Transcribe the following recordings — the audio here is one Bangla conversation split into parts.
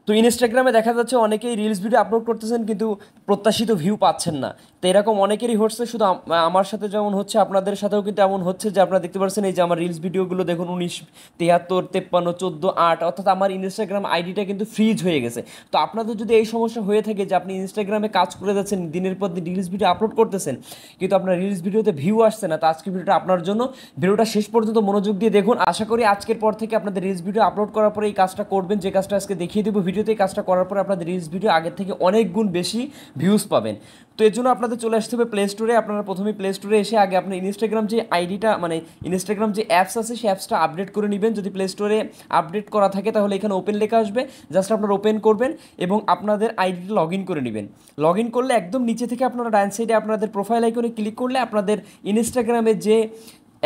তো ইনস্টাগ্রামে দেখা যাচ্ছে অনেকেই রিলস ভিডিও আপলোড করতেছেন কিন্তু প্রত্যাশিত ভিউ পাচ্ছেন না। তো এরকম অনেকেরই হচ্ছে, শুধু আমার সাথে যেমন হচ্ছে আপনাদের সাথেও কিন্তু এমন হচ্ছে যে আপনারা দেখতে পাচ্ছেন এই যে আমার রিলস ভিডিওগুলো দেখুন 19, 73, 53, 14, 8, অর্থাৎ আমার ইনস্টাগ্রাম আইডিটা কিন্তু ফ্রিজ হয়ে গেছে। তো আপনাদের যদি এই সমস্যা হয়ে থাকে যে আপনি ইনস্টাগ্রামে কাজ করে যাচ্ছেন, দিনের পর দিন রিলস ভিডিও আপলোড করতেছেন কিন্তু আপনার রিলস ভিডিওতে ভিউ আসছে না, তো আজকের ভিডিওটা আপনার জন্য। ভিডিওটা শেষ পর্যন্ত মনোযোগ দিয়ে দেখুন। আশা করি আজকের পর থেকে আপনাদের রিলস ভিডিও আপলোড করার পরে এই কাজটা করবেন, যে কাজটা আজকে দেখিয়ে দেবো ভিডিওতে। এই কাজটা করার পরে আপনাদের রিলস ভিডিও আগের থেকে অনেক গুণ বেশি ভিউজ পাবেন। তো এর জন্য আপনাদের চলে আসতে হবে প্লে স্টোরে। আপনারা প্রথমেই প্লে স্টোরে এসে আগে আপনার ইনস্টাগ্রাম যে আইডিটা, মানে ইনস্টাগ্রাম যে অ্যাপস আছে সেই অ্যাপসটা আপডেট করে নেবেন। যদি প্লে স্টোরে আপডেট করা থাকে তাহলে এখানে ওপেন লেখা আসবে, জাস্ট আপনারা ওপেন করবেন এবং আপনাদের আইডিটা লগ ইন করে নেবেন। লগ ইন করলে একদম নিচে থেকে আপনারা ডান সাইডে আপনাদের প্রোফাইল আইকনে ক্লিক করলে আপনাদের ইনস্টাগ্রামের যে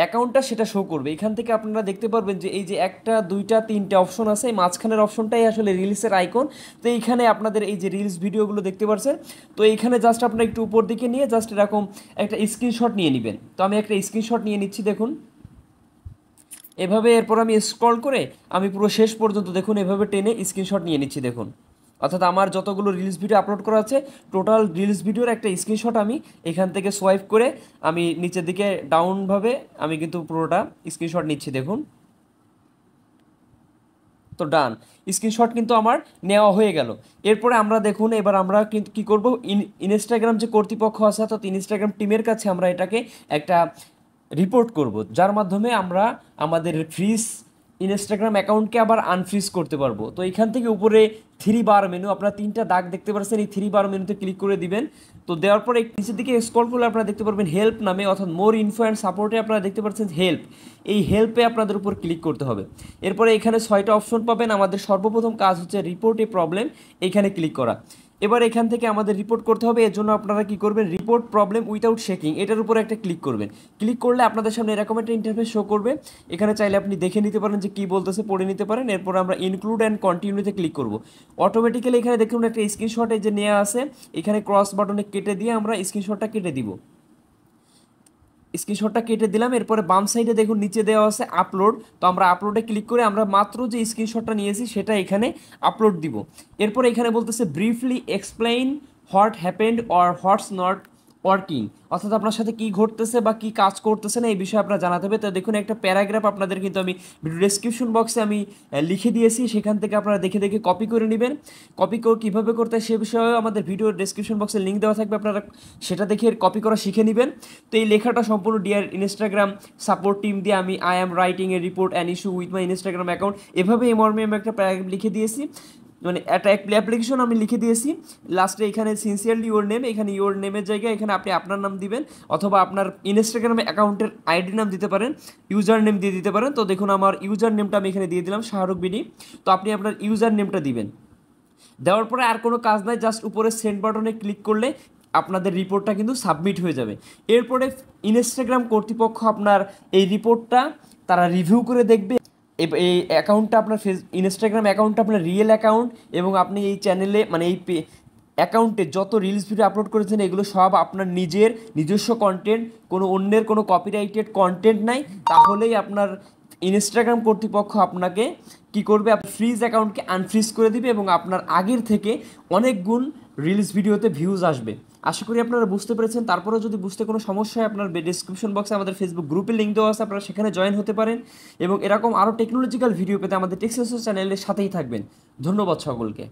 অ্যাকাউন্টটা সেটা শো করবে। এখান থেকে আপনারা দেখতে পারবেন যে এই যে 1, 2, 3টে অপশন আছে, এই মাঝখানের অপশনটাই আসলে রিলসের আইকন। তো এইখানে আপনাদের এই যে রিলস ভিডিওগুলো দেখতে পাচ্ছেন, তো এইখানে জাস্ট আপনারা একটু উপর দিকে নিয়ে জাস্ট এরকম একটা স্ক্রিনশট নিয়ে নেবেন। তো আমি একটা স্ক্রিনশট নিয়ে নিচ্ছি দেখুন এভাবে। এরপর আমি স্ক্রল করে আমি পুরো শেষ পর্যন্ত দেখুন এভাবে টেনে স্ক্রিনশট নিয়ে নিচ্ছি দেখুন। অর্থাৎ আমার যতগুলো রিলস ভিডিও আপলোড করা আছে টোটাল রিলস ভিডিওর একটা স্ক্রিনশট আমি এখান থেকে সোয়াইপ করে আমি নিচের দিকে ডাউনভাবে আমি কিন্তু পুরোটা স্ক্রিনশট নিচ্ছি দেখুন। তো ডান, স্ক্রিনশট কিন্তু আমার নেওয়া হয়ে গেল। এরপরে আমরা দেখুন এবার আমরা কিন্তু কী করবো, ইনস্টাগ্রাম যে কর্তৃপক্ষ আছে অর্থাৎ ইনস্টাগ্রাম টিমের কাছে আমরা এটাকে একটা রিপোর্ট করব, যার মাধ্যমে আমরা আমাদের ফ্রিজ ইনস্টাগ্রাম অ্যাকাউন্টকে আবার আনফ্রিজ করতে পারবো। তো এখান থেকে উপরে 3 বার মেনু, আপনারা 3টা দাগ দেখতে পাচ্ছেন, এই 3 বার মেনুতে ক্লিক করে দিবেন। তো দেওয়ার পরে নিচের দিকে স্ক্রল করলে আপনারা দেখতে পারবেন হেল্প নামে, অর্থাৎ মোর ইনফো অ্যান্ড সাপোর্টে আপনারা দেখতে পাচ্ছেন হেল্প। এই হেল্পে আপনাদের উপর ক্লিক করতে হবে। এরপরে এখানে 6টা অপশন পাবেন। আমাদের সর্বপ্রথম কাজ হচ্ছে রিপোর্ট এ প্রবলেম, এখানে ক্লিক করা। এবার এখান থেকে আমাদের রিপোর্ট করতে হবে। এর জন্য আপনারা কি করবেন, রিপোর্ট প্রবলেম উইথাউট শেকিং এটার উপর একটা ক্লিক করবেন। ক্লিক করলে আপনাদের সামনে এরকম একটা ইন্টারফেস শো করবে। এখানে চাইলে আপনি দেখে নিতে পারেন যে কী বলতেছে, পড়ে নিতে পারেন। এরপর আমরা ইনক্লুড অ্যান্ড কন্টিনিউতে ক্লিক করব। অটোমেটিক্যালি এখানে দেখুন একটা স্ক্রিনশটে যে নেওয়া আছে, এখানে ক্রস বাটনে কেটে দিয়ে আমরা স্ক্রিনশটটা কেটে দিব। স্ক্রিনশটটা কেটে দিলাম। এরপরে বাম সাইডে দেখুন নিচে দেওয়া আছে আপলোড। তো আমরা আপলোডে ক্লিক করে আমরা মাত্র যে স্ক্রিনশটটা নিয়েছি সেটা এখানে আপলোড দিব। এরপরে এখানে বলতেছে briefly explain what happened or what's not working, অর্থাৎ আপনার সাথে কী ঘটতেছে বা কী কাজ করতেছে না এই বিষয়ে আপনার জানাতে হবে। তো দেখুন একটা প্যারাগ্রাফ আপনাদের কিন্তু আমি ভিডিও ডেসক্রিপশন বক্সে আমি লিখে দিয়েছি, সেখান থেকে আপনারা দেখে দেখে কপি করে নেবেন। কপি করে কীভাবে করতে হয় সে বিষয়েও আমাদের ভিডিও ডেসক্রিপশন বক্সে লিঙ্ক দেওয়া থাকবে, আপনারা সেটা দেখে কপি করা শিখে নেবেন। তো এই লেখাটা সম্পূর্ণ ডিয়ার ইনস্টাগ্রাম সাপোর্ট টিম দিয়ে আমি I am writing A report an issue with my Instagram account, এভাবে এই মর্মে আমি একটা প্যারাগ্রাফ লিখে দিয়েছি, মানে একটা অ্যাপ্লিকেশন আমি লিখে দিয়েছি। লাস্টে এখানে সিনসিয়ারলি ইওর নেম, এখানে ইওর নেমের জায়গায় এখানে আপনি আপনার নাম দিবেন, অথবা আপনার ইনস্টাগ্রাম অ্যাকাউন্টের আইডি নাম দিতে পারেন, ইউজার নেম দিয়ে দিতে পারেন। তো দেখুন আমার ইউজার নেমটা আমি এখানে দিয়ে দিলাম শাহরুখ বিডি। তো আপনি আপনার ইউজার নেমটা দিবেন। দেওয়ার পরে আর কোনো কাজ নাই, জাস্ট উপরে সেন্ড বাটনে ক্লিক করলে আপনাদের রিপোর্টটা কিন্তু সাবমিট হয়ে যাবে। এরপরে ইনস্টাগ্রাম কর্তৃপক্ষ আপনার এই রিপোর্টটা তারা রিভিউ করে দেখবে। এই অ্যাকাউন্টটা আপনার ইনস্টাগ্রাম অ্যাকাউন্টটা আপনার রিয়েল অ্যাকাউন্ট, এবং আপনি এই চ্যানেলে মানে এই অ্যাকাউন্টে যত রিলস ভিডিও আপলোড করেছেন এগুলো সব আপনার নিজের নিজস্ব কন্টেন্ট, কোনো অন্যের কোনো কপিরাইটেড কন্টেন্ট নাই, তাহলেই আপনার ইনস্টাগ্রাম কর্তৃপক্ষ আপনাকে কি করবে, আপনার ফ্রিজ অ্যাকাউন্টকে আনফ্রিজ করে দিবে এবং আপনার আগের থেকে অনেক গুণ রিলস ভিডিওতে ভিউজ আসবে। আশা করি আপনারা বুঝতে পেরেছেন। তারপরেও যদি বুঝতে কোনো সমস্যা হয় আপনার ডিসক্রিপশন বক্সে আমাদের ফেসবুক গ্রুপে লিঙ্ক দেওয়া আছে, আপনারা সেখানে জয়েন হতে পারেন এবং এরকম আরও টেকনোলজিক্যাল ভিডিও পেতে আমাদের টেক্সাস চ্যানেলের সাথেই থাকবেন। ধন্যবাদ সকলকে।